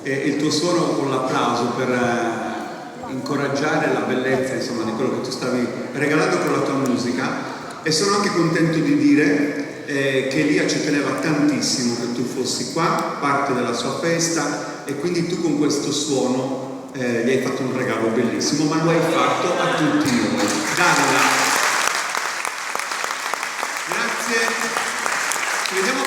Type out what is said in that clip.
il tuo suono con l'applauso per incoraggiare la bellezza, insomma, di quello che tu stavi regalando con la tua musica. E sono anche contento di dire che Elia ci teneva tantissimo che tu fossi qua, parte della sua festa, e quindi tu con questo suono gli hai fatto un regalo bellissimo, ma lo hai fatto a tutti noi. Davide, grazie, ci vediamo